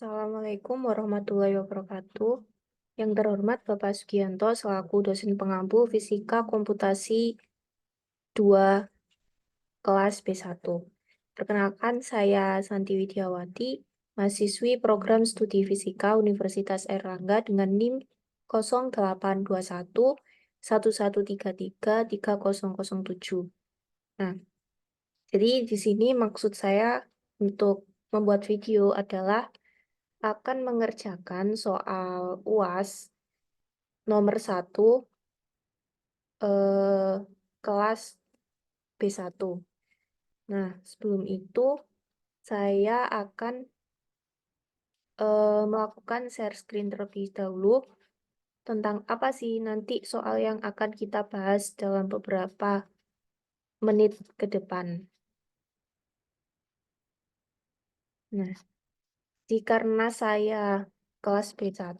Assalamualaikum warahmatullahi wabarakatuh. Yang terhormat Bapak Sugianto selaku dosen pengampu Fisika Komputasi 2 kelas B1. Perkenalkan, saya Santi Widiawati, mahasiswi program studi Fisika Universitas Airlangga dengan NIM 0821 1133 3007. Nah, jadi di sini maksud saya untuk membuat video adalah akan mengerjakan soal UAS nomor 1 eh, kelas B1. Nah, sebelum itu saya akan melakukan share screen terlebih dahulu tentang apa sih nanti soal yang akan kita bahas dalam beberapa menit ke depan. Nah, karena saya kelas B1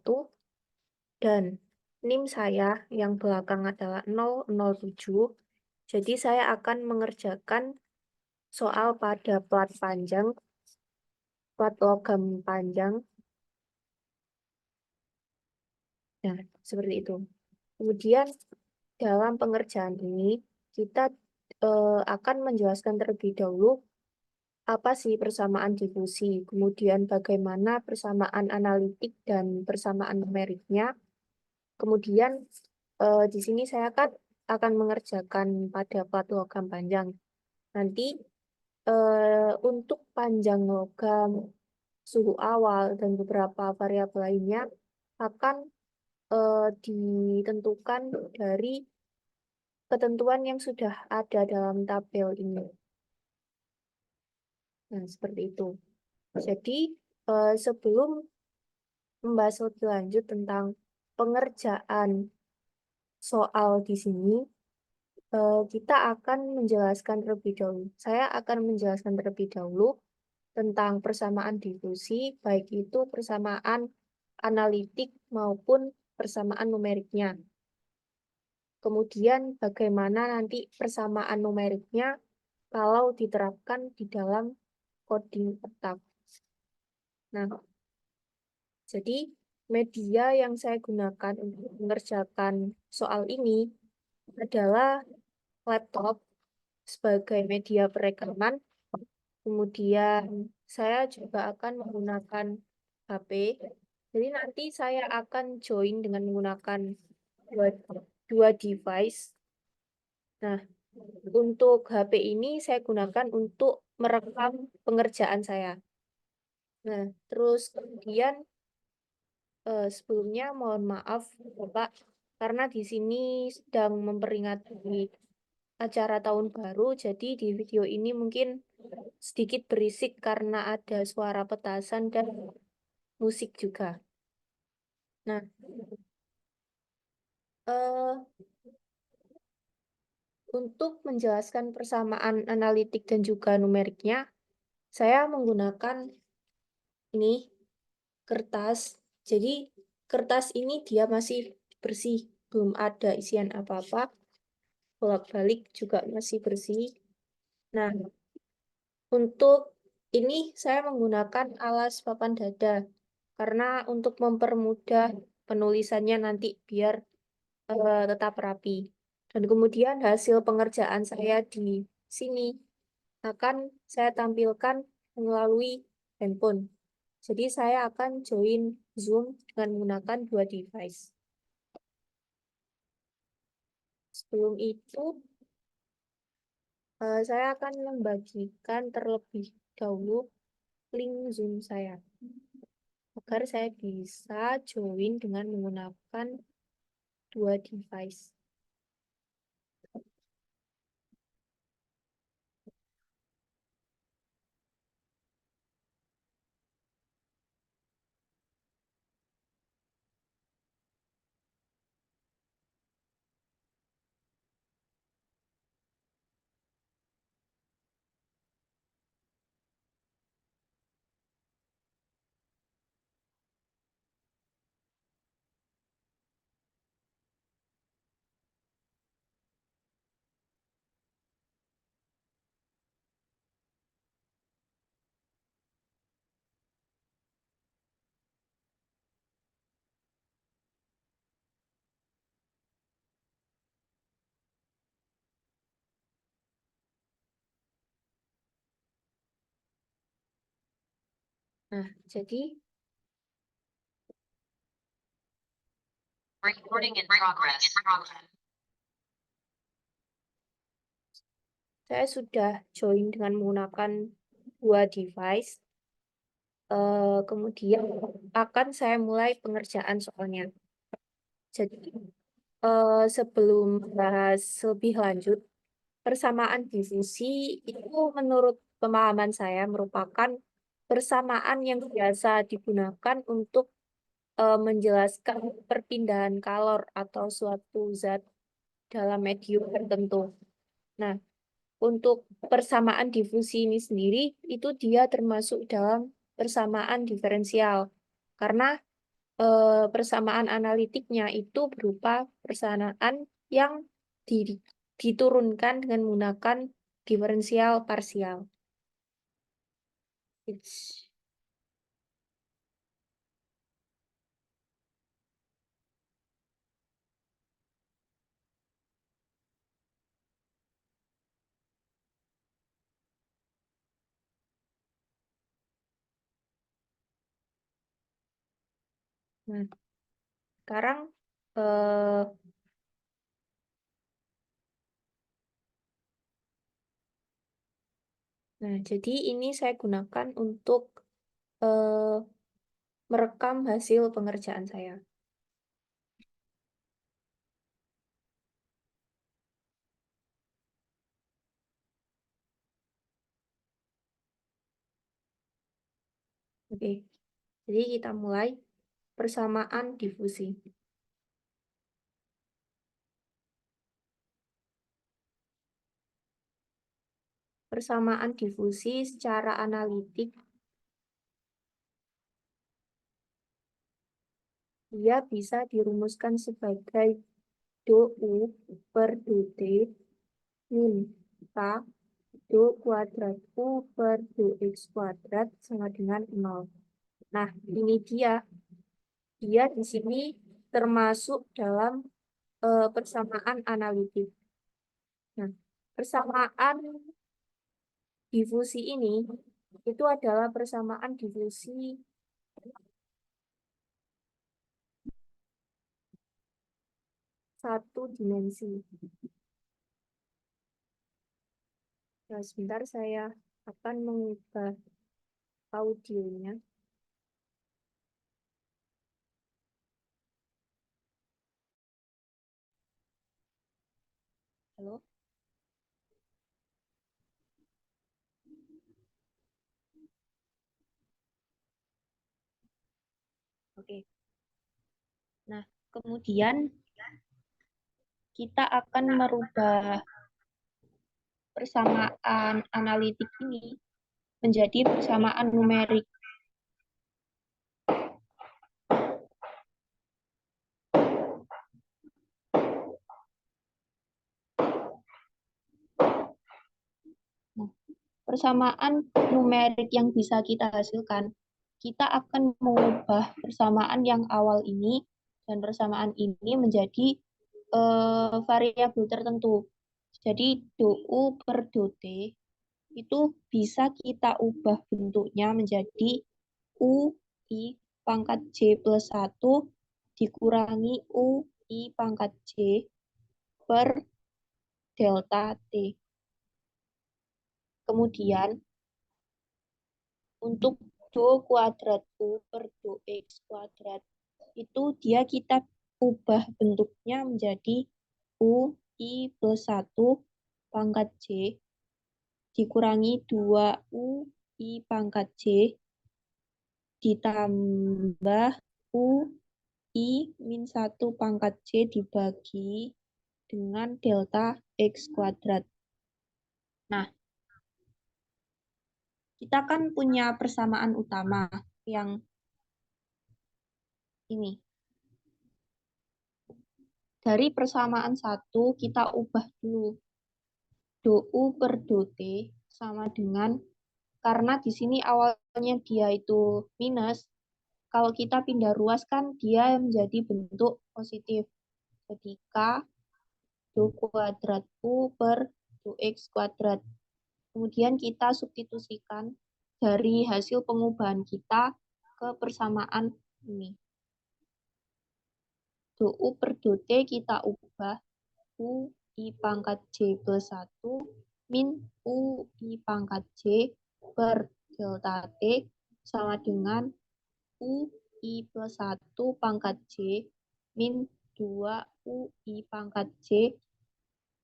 dan NIM saya yang belakang adalah 007, jadi saya akan mengerjakan soal pada plat panjang, plat logam panjang. Nah, seperti itu. Kemudian dalam pengerjaan ini kita akan menjelaskan terlebih dahulu apa sih persamaan difusi, kemudian bagaimana persamaan analitik dan persamaan numeriknya. Kemudian di sini saya akan mengerjakan pada plat logam panjang. Nanti untuk panjang logam, suhu awal, dan beberapa variabel lainnya akan ditentukan dari ketentuan yang sudah ada dalam tabel ini. Nah, seperti itu. Jadi, sebelum membahas lebih lanjut tentang pengerjaan soal di sini, kita akan menjelaskan terlebih dahulu. Saya akan menjelaskan terlebih dahulu tentang persamaan difusi, baik itu persamaan analitik maupun persamaan numeriknya. Kemudian bagaimana nanti persamaan numeriknya kalau diterapkan di dalam coding otak. Nah, jadi media yang saya gunakan untuk mengerjakan soal ini adalah laptop sebagai media perekaman. Kemudian saya juga akan menggunakan HP. Jadi nanti saya akan join dengan menggunakan dua, dua device. Nah, untuk HP ini saya gunakan untuk merekam pengerjaan saya. Nah, terus kemudian sebelumnya mohon maaf Bapak karena di sini sedang memperingati acara tahun baru, jadi di video ini mungkin sedikit berisik karena ada suara petasan dan musik juga. Nah, eh, untuk menjelaskan persamaan analitik dan juga numeriknya, saya menggunakan ini kertas. Jadi kertas ini dia masih bersih, belum ada isian apa-apa. Bolak-balik juga masih bersih. Nah, untuk ini saya menggunakan alas papan dada karena untuk mempermudah penulisannya nanti biar tetap rapi. Dan kemudian hasil pengerjaan saya di sini akan saya tampilkan melalui handphone. Jadi saya akan join Zoom dengan menggunakan dua device. Sebelum itu, saya akan membagikan terlebih dahulu link Zoom saya agar saya bisa join dengan menggunakan dua device. Nah, jadi Recording in progress. saya sudah join dengan menggunakan dua device. Kemudian akan saya mulai pengerjaan soalnya. Jadi sebelum bahas lebih lanjut, persamaan difusi itu menurut pemahaman saya merupakan persamaan yang biasa digunakan untuk menjelaskan perpindahan kalor atau suatu zat dalam medium tertentu. Nah, untuk persamaan difusi ini sendiri, itu dia termasuk dalam persamaan diferensial. Karena persamaan analitiknya itu berupa persamaan yang diturunkan dengan menggunakan diferensial parsial. Nah, sekarang eh, nah, jadi ini saya gunakan untuk eh, merekam hasil pengerjaan saya. Oke, jadi kita mulai persamaan difusi. Persamaan difusi secara analitik dia bisa dirumuskan sebagai dou per dt min K do kuadrat U per dx kuadrat sama dengan 0. Nah, ini dia. Dia di sini termasuk dalam persamaan analitik. Nah, persamaan difusi ini itu adalah persamaan difusi satu dimensi. Nah, sebentar saya akan mengubah audionya. Halo? Oke. Nah, kemudian kita akan merubah persamaan analitik ini menjadi persamaan numerik. Nah, persamaan numerik yang bisa kita hasilkan, kita akan mengubah persamaan yang awal ini dan persamaan ini menjadi variabel tertentu. Jadi dou per dot itu bisa kita ubah bentuknya menjadi U I pangkat J plus 1 dikurangi U I pangkat J per delta T. Kemudian untuk do kuadrat U per do X kuadrat itu dia kita ubah bentuknya menjadi U I plus 1 pangkat J dikurangi 2 U I pangkat J ditambah U I min 1 pangkat J dibagi dengan delta X kuadrat. Nah, kita kan punya persamaan utama yang ini. Dari persamaan 1 kita ubah dulu. Dou per dot sama dengan, karena di sini awalnya dia itu minus, kalau kita pindah ruas kan dia menjadi bentuk positif. Jadi K do kuadrat U per do X kuadrat. Kemudian kita substitusikan dari hasil pengubahan kita ke persamaan ini. Do U per do T kita ubah U I pangkat J plus 1 min U I pangkat J per delta T sama dengan U I plus 1 pangkat J min 2 U I pangkat J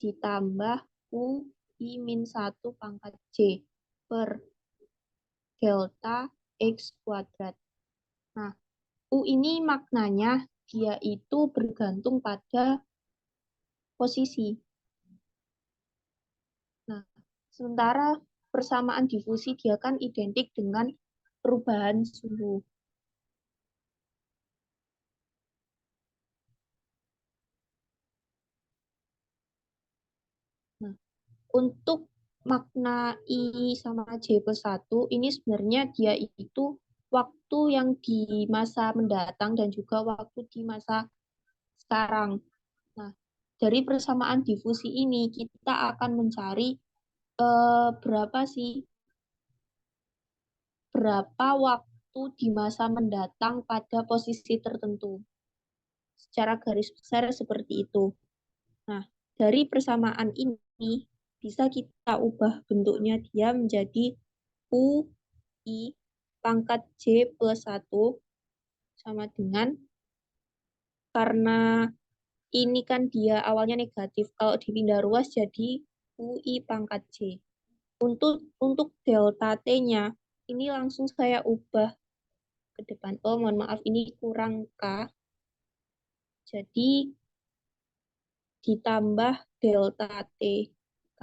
ditambah U I min 1 pangkat J per delta X kuadrat. Nah, U ini maknanya dia itu bergantung pada posisi. Nah, sementara persamaan difusi dia kan identik dengan perubahan suhu. Nah, untuk makna I sama J plus 1, ini sebenarnya dia itu waktu yang di masa mendatang dan juga waktu di masa sekarang. Nah, dari persamaan difusi ini kita akan mencari berapa waktu di masa mendatang pada posisi tertentu. Secara garis besar seperti itu. Nah, dari persamaan ini bisa kita ubah bentuknya dia menjadi U I pangkat J plus 1 sama dengan, karena ini kan dia awalnya negatif, kalau dipindah ruas jadi UI pangkat J. Untuk delta T-nya, ini langsung saya ubah ke depan. Oh, mohon maaf, ini kurang K. Jadi, ditambah delta T K.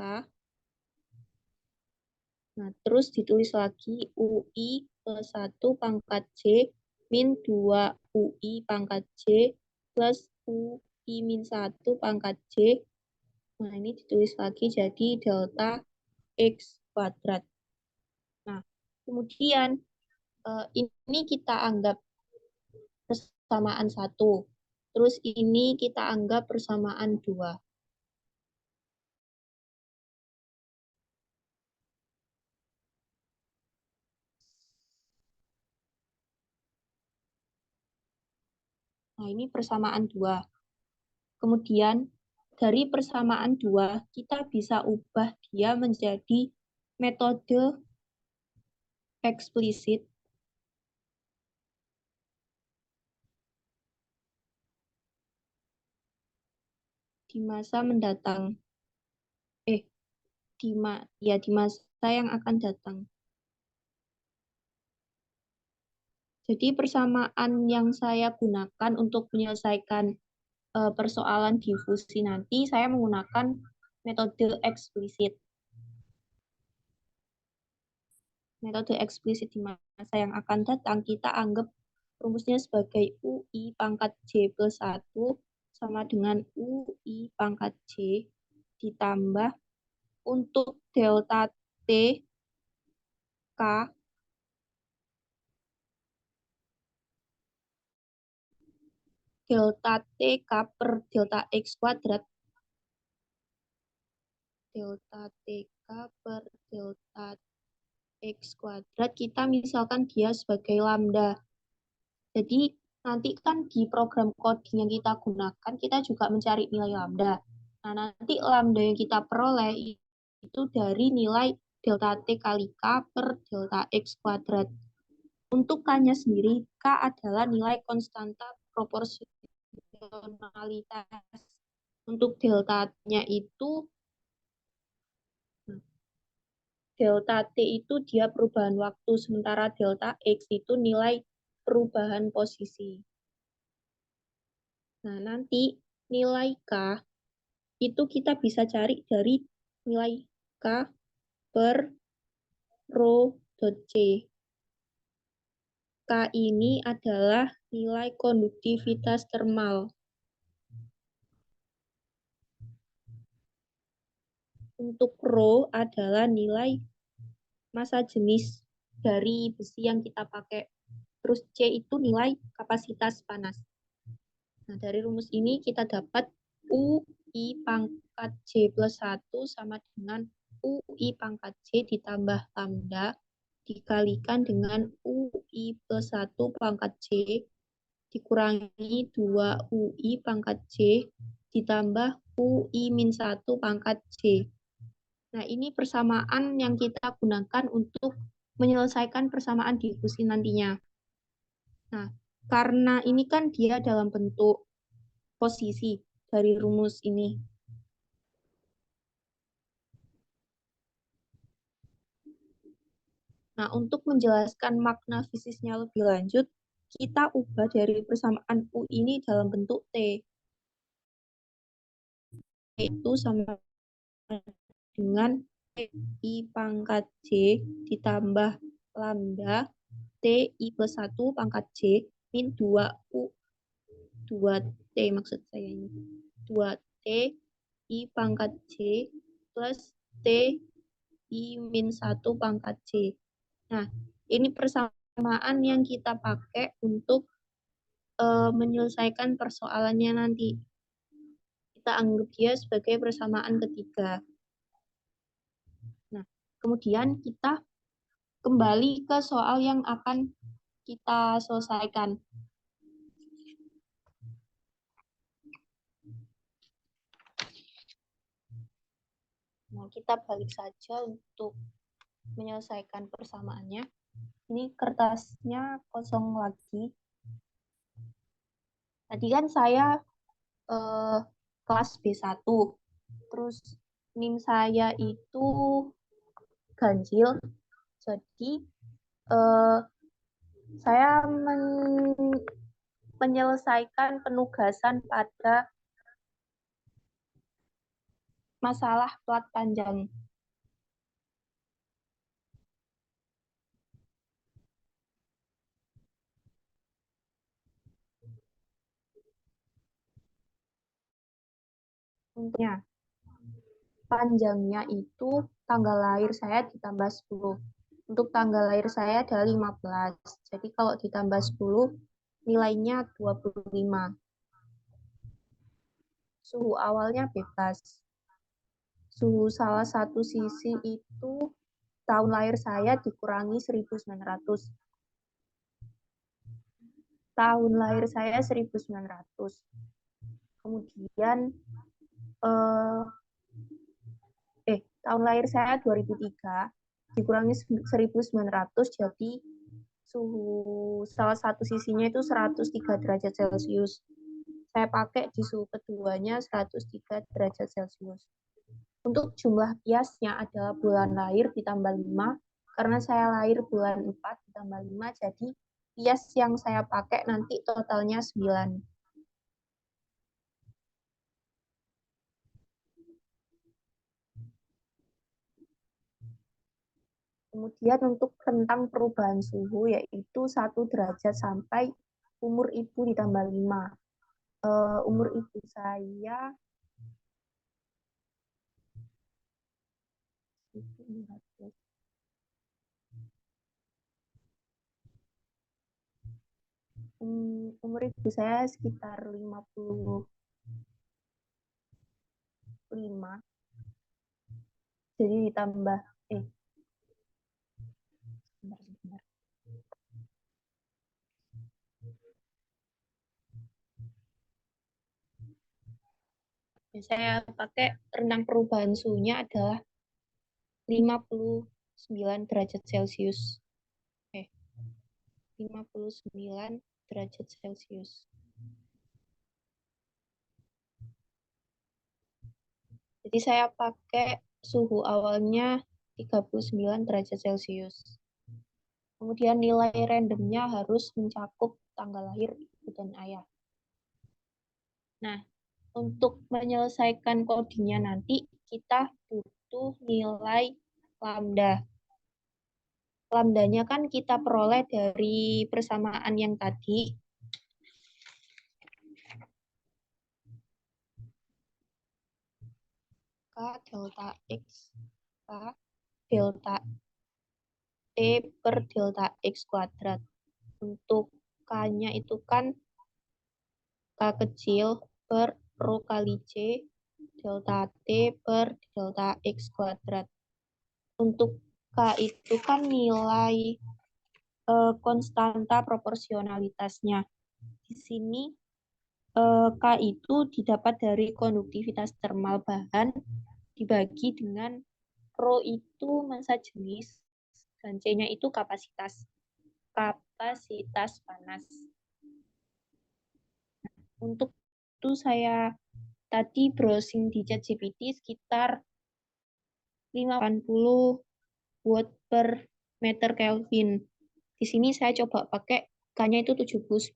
Nah, terus ditulis lagi UI plus 1 pangkat J min 2 UI pangkat J plus UI min 1 pangkat J. Nah, ini ditulis lagi jadi delta X kuadrat. Nah, kemudian ini kita anggap persamaan 1. Terus ini kita anggap persamaan 2. Nah, ini persamaan 2. Kemudian dari persamaan 2, kita bisa ubah dia menjadi metode eksplisit di masa mendatang. Di masa yang akan datang. Jadi persamaan yang saya gunakan untuk menyelesaikan persoalan difusi nanti, saya menggunakan metode eksplisit. Metode eksplisit di masa yang akan datang, kita anggap rumusnya sebagai UI pangkat J plus 1 sama dengan UI pangkat J ditambah untuk delta T K delta T K per delta X kuadrat delta T K per delta X kuadrat, kita misalkan dia sebagai lambda. Jadi nanti kan di program coding yang kita gunakan, kita juga mencari nilai lambda. Nah, nanti lambda yang kita peroleh itu dari nilai delta T kali K per delta X kuadrat. Untuk K-nya sendiri, K adalah nilai konstanta proporsionalitas. Untuk delta-nya itu, delta T itu dia perubahan waktu, sementara delta X itu nilai perubahan posisi. Nah, nanti nilai K itu kita bisa cari dari nilai K per rho dot C. K ini adalah nilai konduktivitas termal. Untuk rho adalah nilai massa jenis dari besi yang kita pakai. Terus C itu nilai kapasitas panas. Nah, dari rumus ini kita dapat UI pangkat J plus 1 sama dengan UI pangkat J ditambah lambda dikalikan dengan UI plus 1 pangkat C dikurangi 2 UI pangkat C ditambah UI min 1 pangkat C. Nah, ini persamaan yang kita gunakan untuk menyelesaikan persamaan difusi nantinya. Nah, karena ini kan dia dalam bentuk posisi dari rumus ini. Nah, untuk menjelaskan makna fisisnya lebih lanjut, kita ubah dari persamaan U ini dalam bentuk T. Itu sama dengan I pangkat J ditambah lambda TI plus 1 pangkat J min 2U 2T maksud saya ini. 2T I pangkat J plus T I min 1 pangkat J. Nah, ini persamaan yang kita pakai untuk menyelesaikan persoalannya nanti. Kita anggap dia sebagai persamaan ketiga. Nah, kemudian kita kembali ke soal yang akan kita selesaikan. Nah, kita balik saja untuk menyelesaikan persamaannya. Ini kertasnya kosong lagi. Tadi kan saya kelas B1. Terus NIM saya itu ganjil. Jadi saya menyelesaikan penugasan pada masalah plat panjang. Untuknya, panjangnya itu tanggal lahir saya ditambah 10. Untuk tanggal lahir saya adalah 15. Jadi kalau ditambah 10, nilainya 25. Suhu awalnya bebas. Suhu salah satu sisi itu tahun lahir saya dikurangi 1900. Tahun lahir saya 1900. Kemudian tahun lahir saya 2003 dikurangi 1900 jadi suhu salah satu sisinya itu 103 derajat Celcius. Saya pakai di suhu keduanya 103 derajat Celcius. Untuk jumlah kiasnya adalah bulan lahir ditambah 5, karena saya lahir bulan 4 ditambah 5, jadi kias yang saya pakai nanti totalnya 9. Kemudian untuk rentang perubahan suhu yaitu 1 derajat sampai umur ibu ditambah 5. Umur ibu saya umur ibu saya sekitar 55. Jadi ditambah sebentar. Saya pakai rentang perubahan suhunya adalah 59 derajat Celcius. 59 derajat Celcius. Jadi saya pakai suhu awalnya 39 derajat Celcius. Kemudian nilai randomnya harus mencakup tanggal lahir ibu dan ayah. Nah, untuk menyelesaikan codingnya nanti kita butuh nilai lambda. Lambdanya kan kita peroleh dari persamaan yang tadi. K delta X, K delta T per delta X kuadrat. Untuk K-nya itu kan K kecil per rho kali C delta T per delta X kuadrat. Untuk K itu kan nilai konstanta proporsionalitasnya. Di sini K itu didapat dari konduktivitas termal bahan dibagi dengan Rho itu massa jenis dan C-nya itu kapasitas panas. Untuk itu saya tadi browsing di ChatGPT sekitar 50 watt per meter Kelvin. Di sini saya coba pakai K-nya itu 79.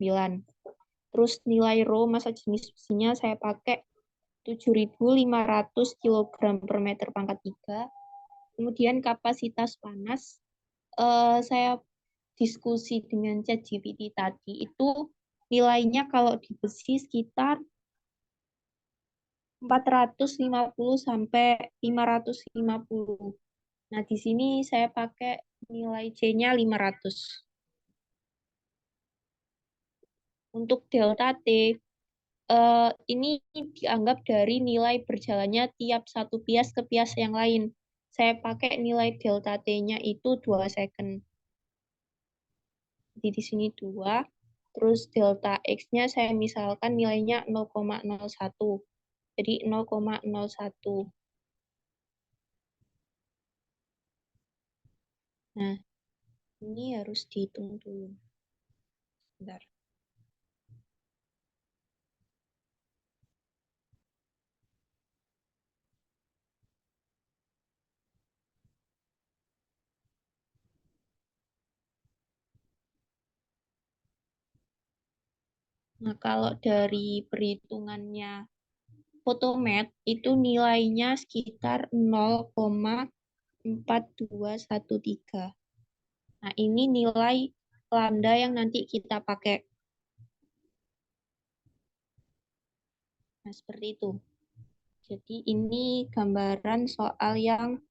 Terus nilai Rho massa jenis besinya saya pakai 7.500 kg per meter pangkat 3. Kemudian kapasitas panas saya diskusi dengan ChatGPT tadi itu nilainya kalau di besi sekitar 450 sampai 550. Nah, di sini saya pakai nilai C-nya 500. Untuk delta T, ini dianggap dari nilai berjalannya tiap satu bias ke bias yang lain. Saya pakai nilai delta T-nya itu 2 second. Jadi di sini 2. Terus delta X-nya saya misalkan nilainya 0,01. Jadi 0,01. Nah, ini harus dihitung dulu. Bentar. Nah, kalau dari perhitungannya Photomath itu nilainya sekitar 0,4213. Nah, ini nilai lambda yang nanti kita pakai. Nah, seperti itu. Jadi ini gambaran soal yang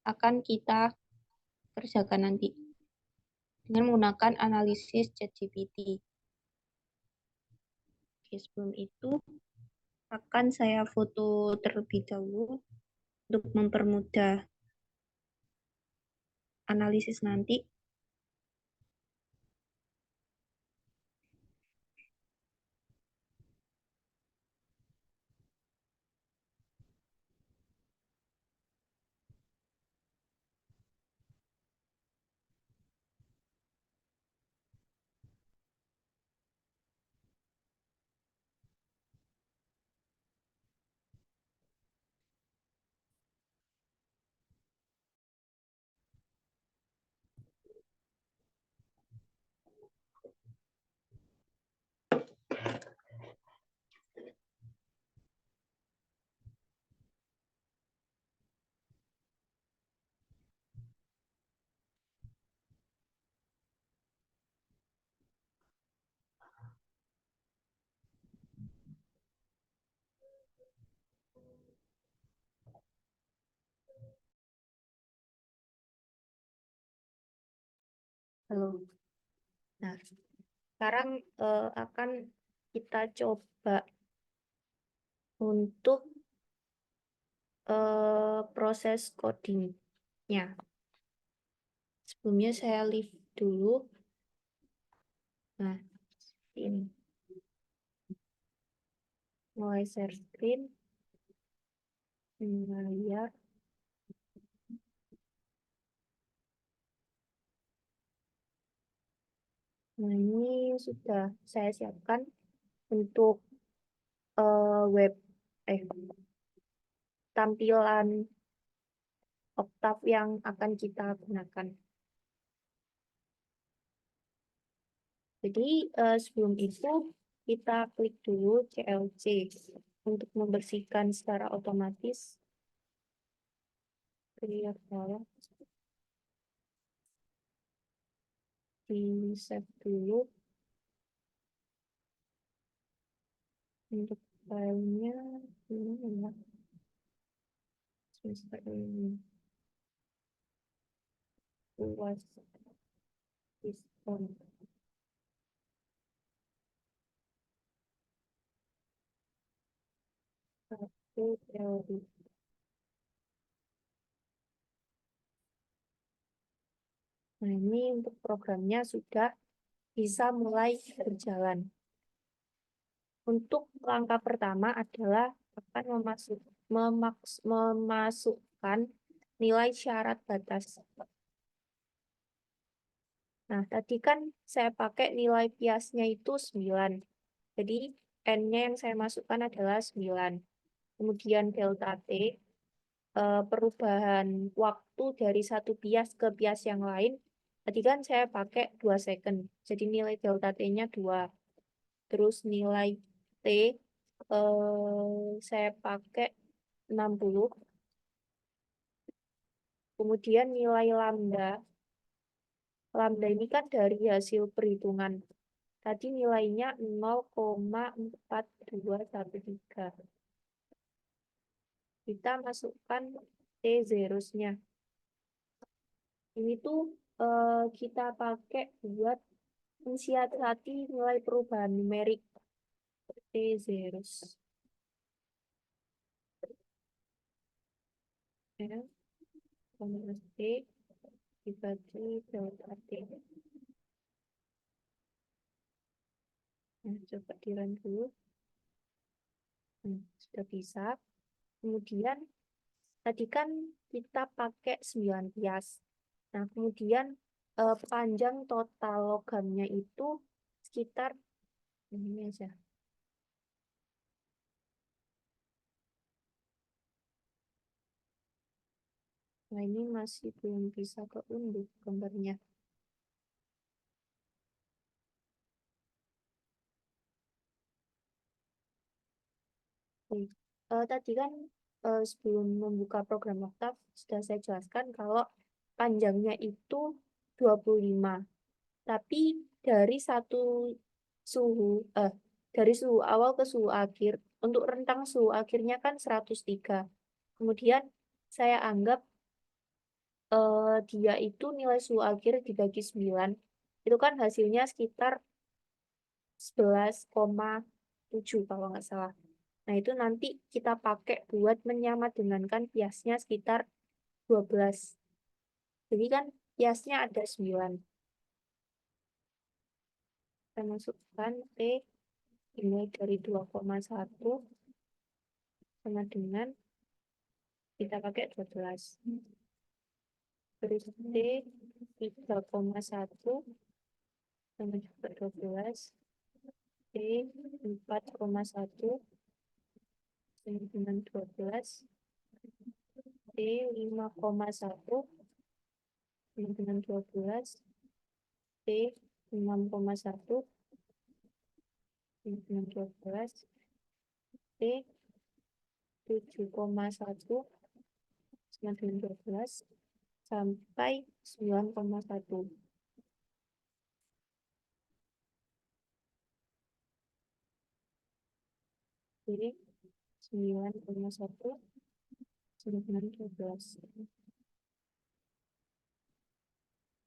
akan kita kerjakan nanti dengan menggunakan analisis ChatGPT. Oke, sebelum itu akan saya foto terlebih dahulu untuk mempermudah analisis nanti. Halo. Nah, sekarang akan kita coba untuk proses codingnya. Sebelumnya saya leave dulu. Nah, ini. Mulai share screen. Layar. Nah, ini sudah saya siapkan untuk web tampilan Octave yang akan kita gunakan. Jadi sebelum itu kita klik dulu CLC untuk membersihkan secara otomatis. Lihat bawah. Di save dulu untuk filenya ini ya semester ini luas sistem satu teori. Nah, ini untuk programnya sudah bisa mulai berjalan. Untuk langkah pertama adalah akan memasukkan nilai syarat batas. Nah, tadi kan saya pakai nilai biasnya itu 9. Jadi, N-nya yang saya masukkan adalah 9. Kemudian delta T, perubahan waktu dari satu bias ke bias yang lain. Tadi kan saya pakai 2 second. Jadi nilai delta T-nya 2. Terus nilai T, saya pakai 60. Kemudian nilai lambda. Lambda ini kan dari hasil perhitungan. Tadi nilainya 0,4213. Kita masukkan T0-nya. Ini tuh kita pakai buat mensiasati nilai perubahan numerik T0. Ya, minus T dibagi delta T. Nah, coba dirun dulu. Sudah bisa. Kemudian tadi kan kita pakai 9 bias. Nah, kemudian panjang total logamnya itu sekitar ini aja. Nah, ini masih belum bisa keunduh gambarnya. Tadi kan sebelum membuka program Octave sudah saya jelaskan kalau panjangnya itu 25. Tapi dari satu suhu dari suhu awal ke suhu akhir, untuk rentang suhu akhirnya kan 103. Kemudian saya anggap dia itu nilai suhu akhir dibagi 9, itu kan hasilnya sekitar 11,7 kalau nggak salah. Nah, itu nanti kita pakai buat menyamadenggankan biasnya sekitar 12. Jadi kan biasnya ada 9. Kita masukkan T dimulai dari 2,1 sama dengan kita pakai 12. Terus T 3,1 sama juga 12. T 4,1 sama dengan 12. T 5,1 sama dengan 12. T 6,1 sama dengan 12. T 7,1 sama dengan 12 sampai 9,1. Jadi 9,1 sama dengan 12.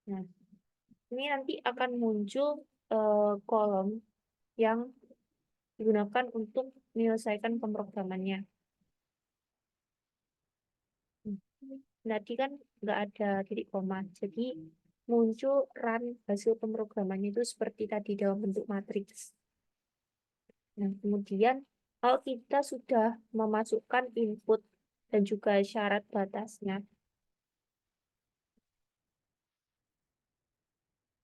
Nah, ini nanti akan muncul kolom yang digunakan untuk menyelesaikan pemrogramannya. Tadi kan nggak ada titik koma, jadi muncul run hasil pemrogramannya itu seperti tadi dalam bentuk matriks. Nah, kemudian kalau kita sudah memasukkan input dan juga syarat batasnya,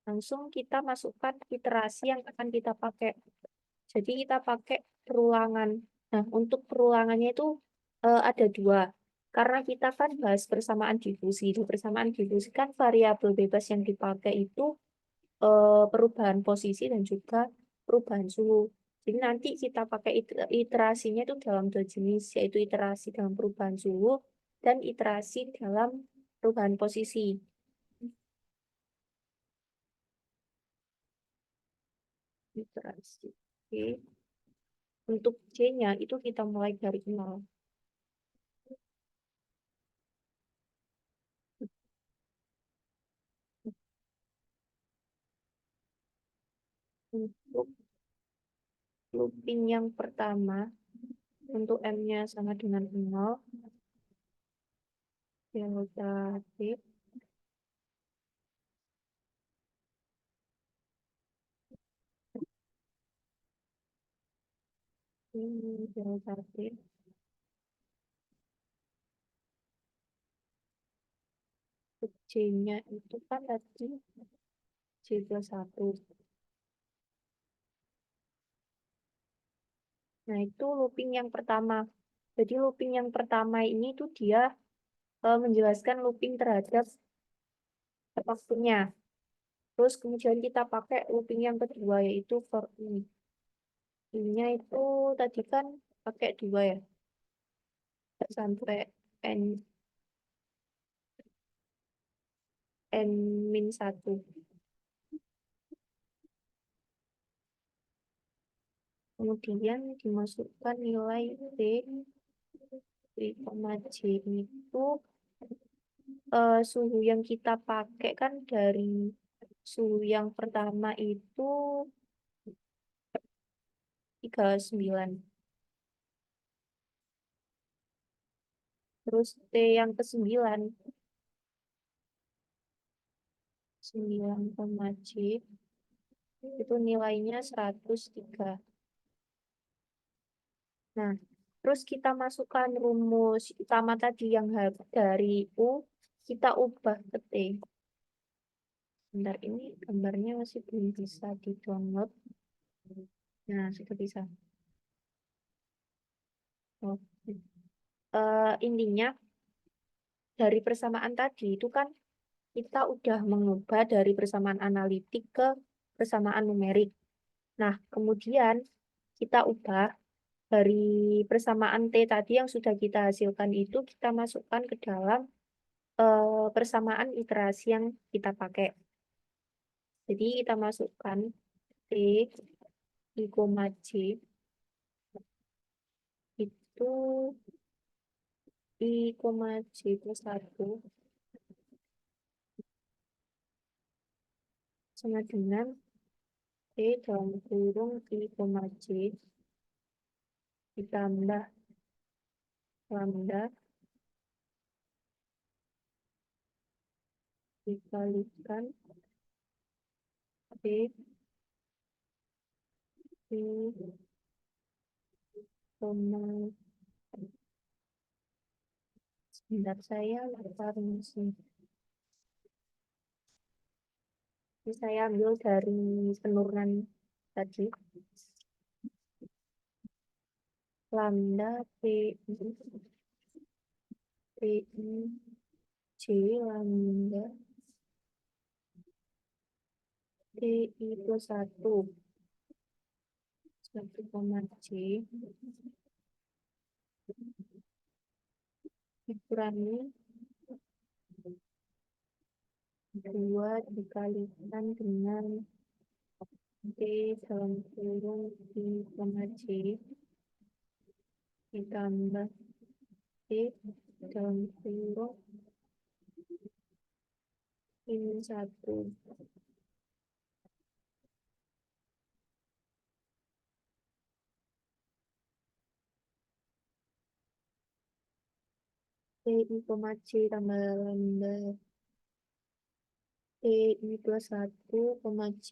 langsung kita masukkan iterasi yang akan kita pakai. Jadi kita pakai perulangan. Nah, untuk perulangannya itu ada 2. Karena kita kan bahas persamaan difusi. Di persamaan difusi kan variabel bebas yang dipakai itu perubahan posisi dan juga perubahan suhu. Jadi nanti kita pakai iterasinya itu dalam 2 jenis, yaitu iterasi dalam perubahan suhu dan iterasi dalam perubahan posisi. Iterasi. Oke. Untuk C-nya itu kita mulai dari 0. Untuk looping yang pertama, untuk M-nya sama dengan 0, delta T J1. J-nya itu kan tadi J+1. Nah, itu looping yang pertama. Jadi looping yang pertama ini tuh dia menjelaskan looping terhadap waktunya. Terus kemudian kita pakai looping yang kedua yaitu for i. I-nya itu tadi kan pakai 2 ya. Sampai n-1. Kemudian dimasukkan nilai T, J itu suhu yang kita pakai kan dari suhu yang pertama itu 39. Terus T yang ke-9, 9, J, itu nilainya 103. Nah, terus kita masukkan rumus utama tadi yang dari U, kita ubah ke T. Bentar, ini gambarnya masih belum bisa di-download. Nah, sudah bisa. Oh. Intinya, dari persamaan tadi itu kan kita udah mengubah dari persamaan analitik ke persamaan numerik. Nah, kemudian kita ubah dari persamaan T tadi yang sudah kita hasilkan itu kita masukkan ke dalam persamaan iterasi yang kita pakai. Jadi kita masukkan T, I, J itu I, J+1 sama dengan T dalam kurung I, J ditambah lambda dikalikan T I, koma. Sebentar, saya lupa rumusnya. Ini saya ambil dari penurunan tadi. Lambda P I J lambda T I+1 J dikurangi 2 dikalikan dengan T dalam kurung I, J ditambah T dalam kurung I-1. T I, J tambah lambda T I+1, J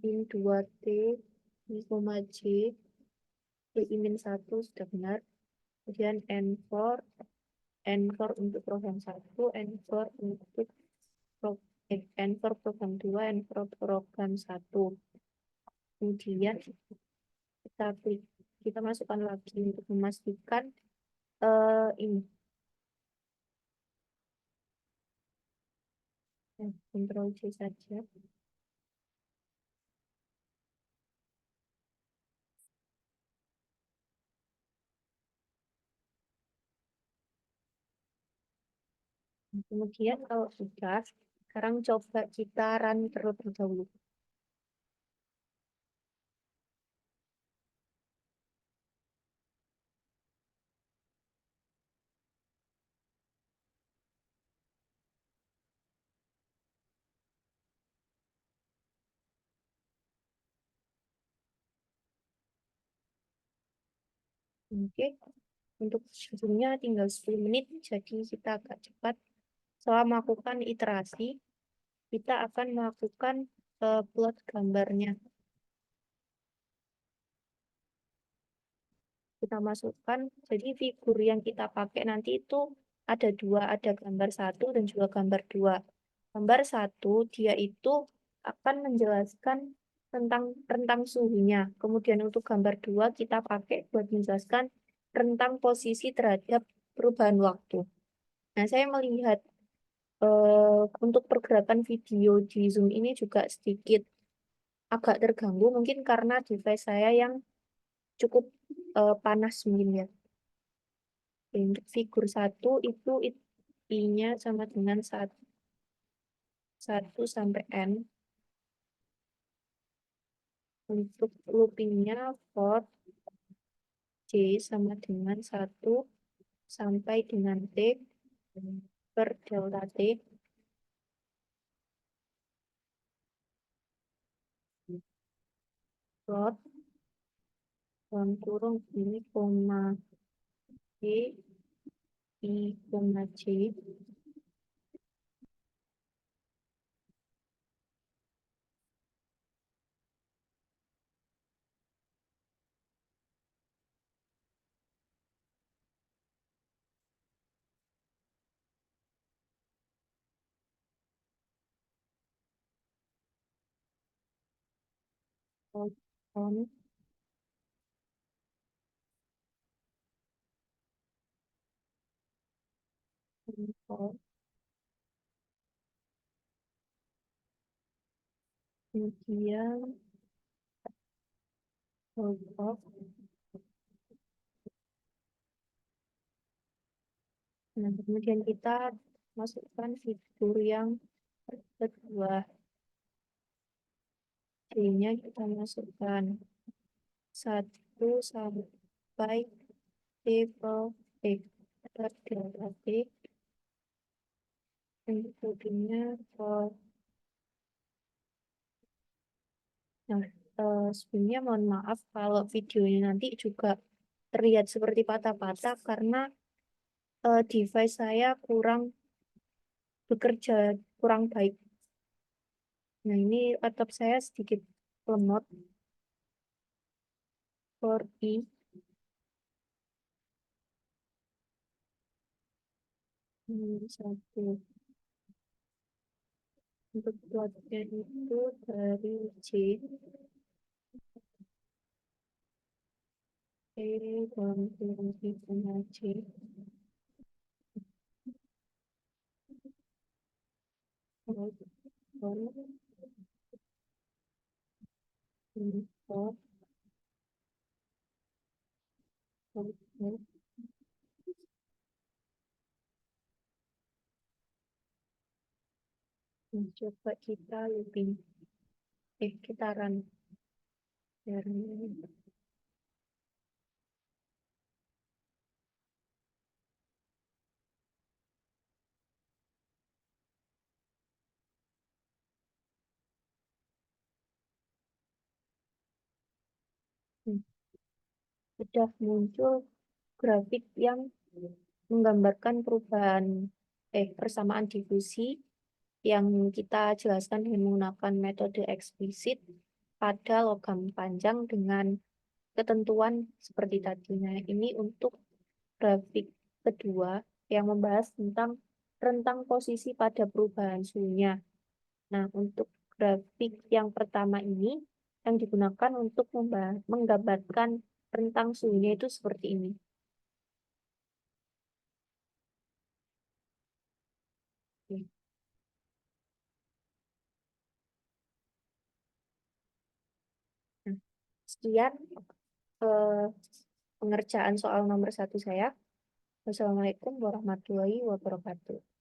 min 2T I, J T I-1 sudah benar. Kemudian N4 untuk program 1, N4 untuk N4 program 2, N4 program 1. Kemudian kita masukkan lagi untuk memastikan ini. Ctrl C saja. Kemudian kalau sudah, sekarang coba kita run terlebih dahulu. Oke, untuk sebelumnya tinggal 10 menit, jadi kita agak cepat. Setelah melakukan iterasi, kita akan melakukan plot gambarnya. kita masukkan. Jadi figur yang kita pakai nanti itu ada dua, ada gambar 1 dan juga gambar 2. Gambar 1 dia itu akan menjelaskan tentang rentang suhunya. Kemudian untuk gambar 2 kita pakai buat menjelaskan rentang posisi terhadap perubahan waktu. Nah, saya melihat untuk pergerakan video di Zoom ini juga sedikit agak terganggu, mungkin karena device saya yang cukup panas mungkin ya. Untuk figur 1 itu I-nya sama dengan 1 sampai N. Untuk loopingnya for J sama dengan 1 sampai dengan T per delta T. Plot dalam kurung ini koma J I koma J plot on info. Kemudian log off. Nah, kemudian kita masukkan figur yang kedua. J-nya kita masukkan 1 sampai level T per delta T. Kemudiannya for. Nah, sebenarnya mohon maaf kalau videonya nanti juga terlihat seperti patah-patah karena device saya kurang bekerja kurang baik. Nah, ini laptop saya sedikit lemot. For I satu. Untuk plotnya itu dari J dalam kurung hitungan J info coba kita looping kita run dari sudah muncul grafik yang menggambarkan perubahan persamaan difusi yang kita jelaskan dengan menggunakan metode eksplisit pada logam panjang dengan ketentuan seperti tadi. Nah, ini untuk grafik kedua yang membahas tentang rentang posisi pada perubahan suhunya. Nah, untuk grafik yang pertama ini yang digunakan untuk menggambarkan rentang suhunya itu seperti ini. Oke. Nah, sekian eh, pengerjaan soal nomor 1 saya. Wassalamualaikum warahmatullahi wabarakatuh.